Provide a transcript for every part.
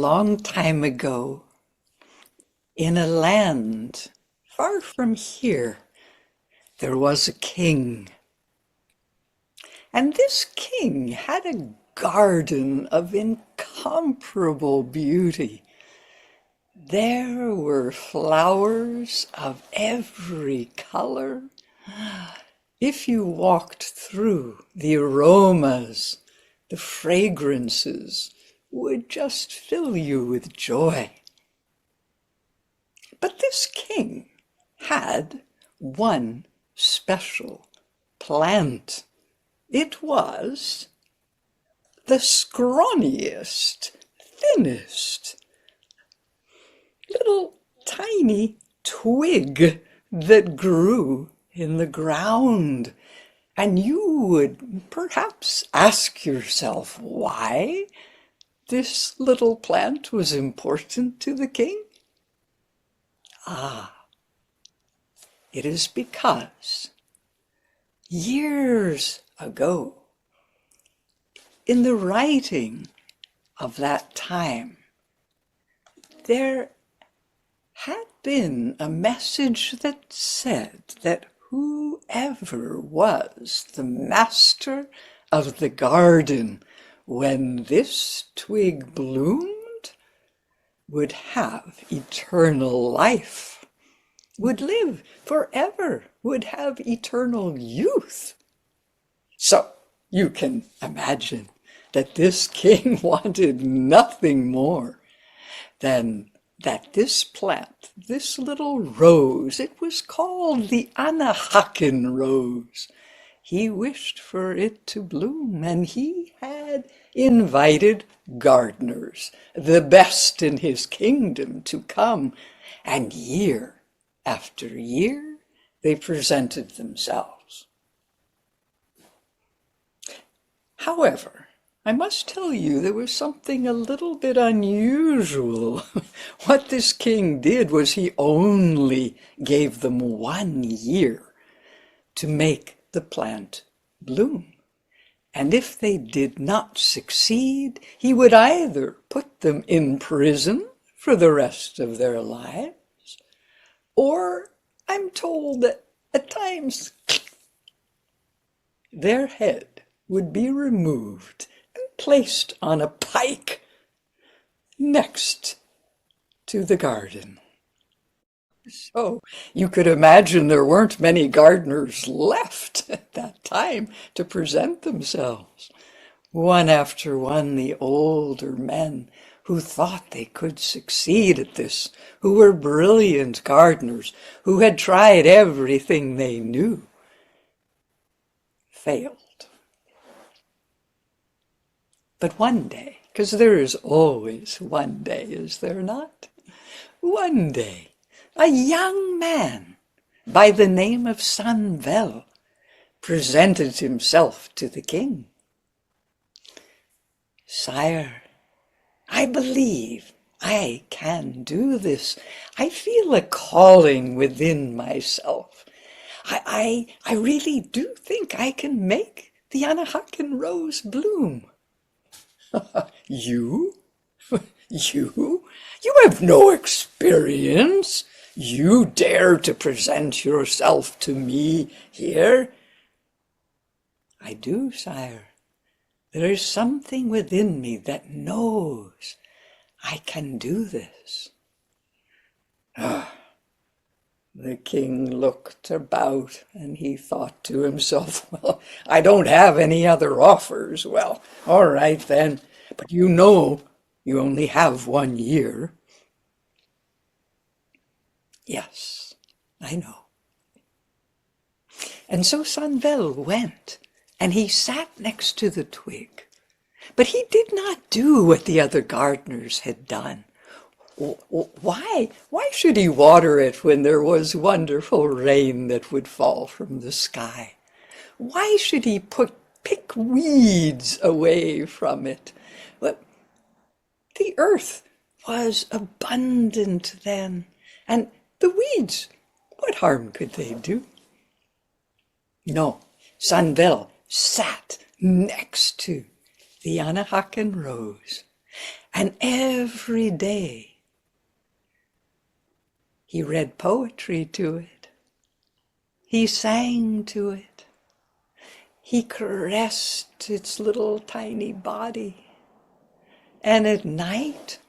long time ago, in a land far from here, there was a king. And this king had a garden of incomparable beauty. There were flowers of every color. If you walked through, the aromas, the fragrances would just fill you with joy. But this king had one special plant. It was the scrawniest, thinnest, little tiny twig that grew in the ground. And you would perhaps ask yourself why this little plant was important to the king. Ah, it is because years ago, in the writing of that time, there had been a message that said that whoever was the master of the garden when this twig bloomed would have eternal life, would live forever, would have eternal youth. So you can imagine that this king wanted nothing more than that this plant, this little rose, it was called the Anahakan Rose. He wished for it to bloom, and he had invited gardeners, the best in his kingdom, to come, and year after year they presented themselves. However, I must tell you there was something a little bit unusual. What this king did was he only gave them 1 year to make the plant bloom. And if they did not succeed, he would either put them in prison for the rest of their lives, or I'm told that at times their head would be removed and placed on a pike next to the garden. So you could imagine there weren't many gardeners left at that time to present themselves. One after one, the older men who thought they could succeed at this, who were brilliant gardeners, who had tried everything they knew, failed. But one day, because there is always one day, is there not? One day, a young man by the name of Sanvel presented himself to the king. "Sire, I believe I can do this. I feel a calling within myself. I really do think I can make the Anahakan Rose bloom." You? You? You have no experience. You dare to present yourself to me here? "I do, sire. There is something within me that knows I can do this." The king looked about and he thought to himself, "Well, I don't have any other offers. Well, all right then, but you know you only have 1 year. "Yes, I know." And so Sanvel went and he sat next to the twig. But he did not do what the other gardeners had done. Why? Why should he water it when there was wonderful rain that would fall from the sky? Why should he pick weeds away from it? Well, the earth was abundant then, and the weeds, what harm could they do? No, Sanvel sat next to the Anahakan Rose, And every day he read poetry to it. He sang to it. He caressed its little tiny body. And at night,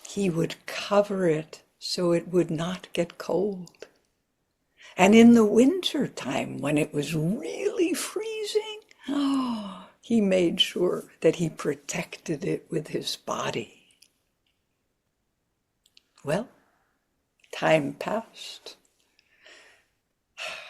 he would cover it so it would not get cold. And in the winter time, when it was really freezing, he made sure that he protected it with his body. Well, time passed.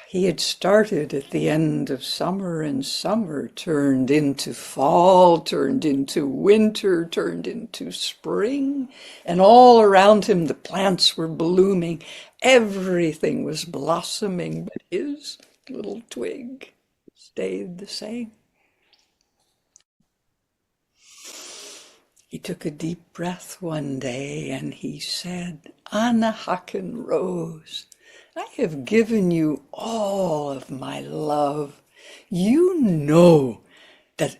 He had started at the end of summer, and summer turned into fall, turned into winter, turned into spring, and all around him the plants were blooming. Everything was blossoming, but his little twig stayed the same. He took a deep breath one day and he said, "Anahakan Rose, I have given you all of my love. You know that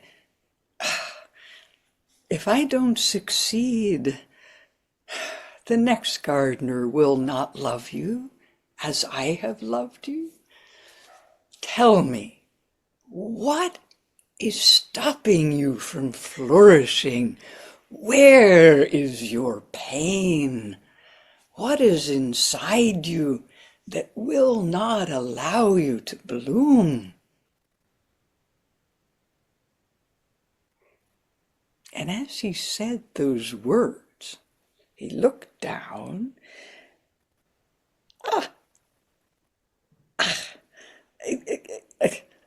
if I don't succeed, the next gardener will not love you as I have loved you. Tell me, what is stopping you from flourishing? Where is your pain? What is inside you that will not allow you to bloom?" And as he said those words, he looked down.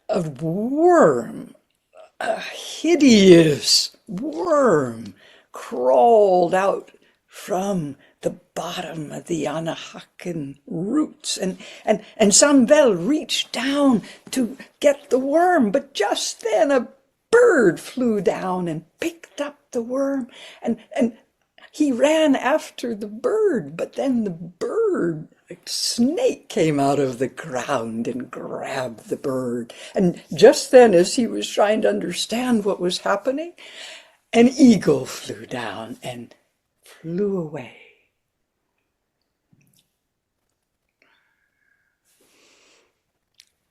A worm, a hideous worm, crawled out from the bottom of the Anahakan roots, and Samvel reached down to get the worm, but just then a bird flew down and picked up the worm, and he ran after the bird, but then the bird, a snake, came out of the ground and grabbed the bird. And just then, as he was trying to understand what was happening, an eagle flew down and flew away.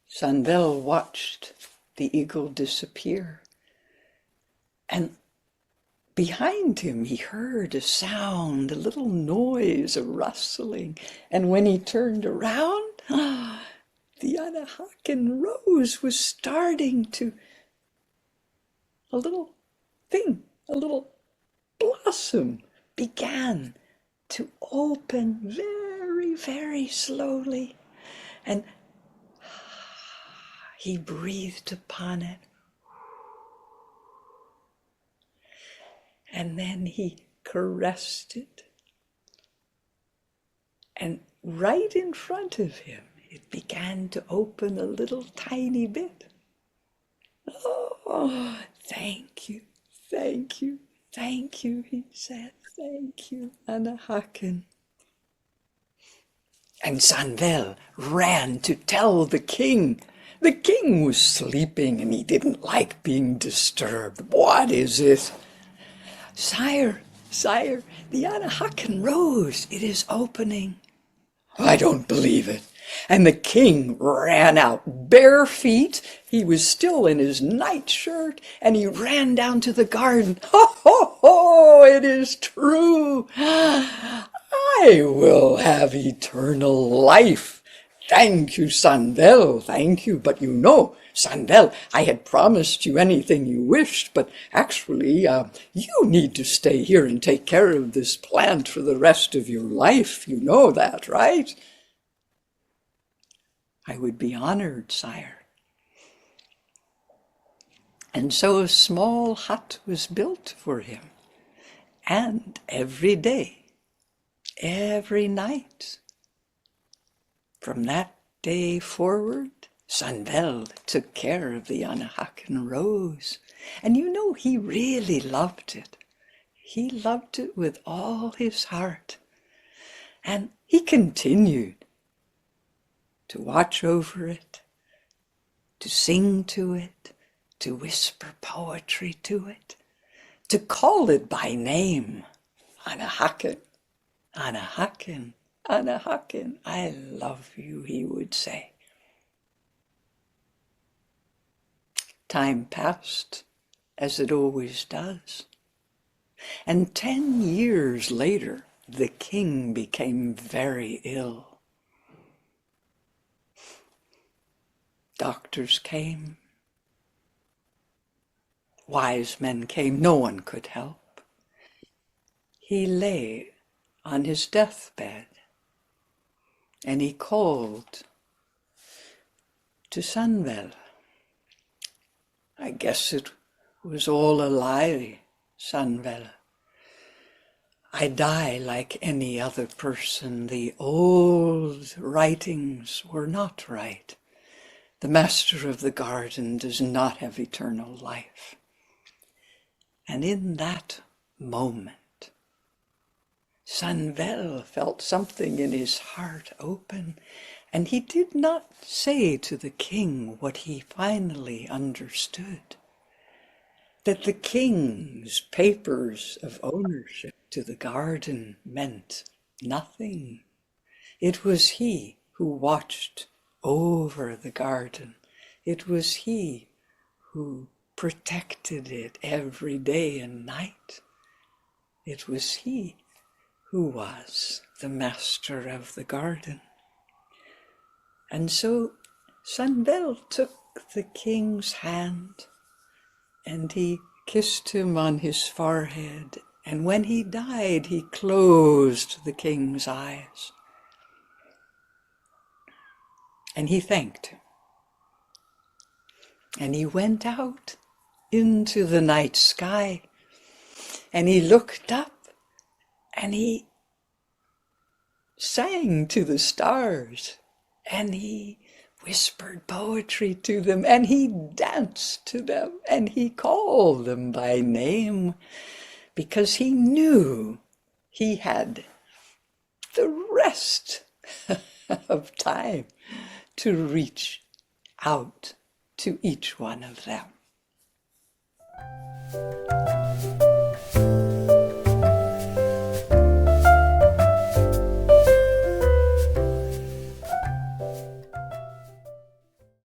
Samvel watched the eagle disappear, and behind him he heard a sound, a little noise, a rustling, and when he turned around, the Anahakan Rose was starting to, a little blossom began to open very, very slowly, and he breathed upon it. And then he caressed it. And right in front of him, it began to open a little tiny bit. "Oh, thank you, thank you, thank you," he said. "Thank you, Anahakan." And Samvel ran to tell the king. The king was sleeping and he didn't like being disturbed. "What is it?" Sire, the Anahakan Rose, it is opening." "I don't believe it." And the king ran out bare feet. He was still in his nightshirt, and he ran down to the garden. "Ho, ho, ho, it is true. I will have eternal life. Thank you, Samvel, thank you. But you know, Samvel, I had promised you anything you wished, but actually you need to stay here and take care of this plant for the rest of your life. You know that, right?" "I would be honored, sire." And so a small hut was built for him, and every day, every night, from that day forward, Samvel took care of the Anahakan Rose. And you know, he really loved it. He loved it with all his heart. And he continued to watch over it, to sing to it, to whisper poetry to it, to call it by name. Anahakan, Anahakan, Anahakan, I love you, he would say. Time passed, as it always does. And 10 years later, the king became very ill. Doctors came. Wise men came. No one could help. He lay on his deathbed, and he called to Sunvel. I guess it was all a lie, Sunvel. I die like any other person. The old writings were not right. The master of the garden does not have eternal life. And in that moment, Sunvel felt something in his heart open, and he did not say to the king what he finally understood, that the king's papers of ownership to the garden meant nothing. It was he who watched over the garden. It was he who protected it every day and night. It was he who was the master of the garden. And so Sunvel took the king's hand and he kissed him on his forehead. And when he died, he closed the king's eyes. And he thanked him. And he went out into the night sky. And he looked up and he sang to the stars. And he whispered poetry to them. And he danced to them. And he called them by name. Because he knew he had the rest of time to reach out to each one of them.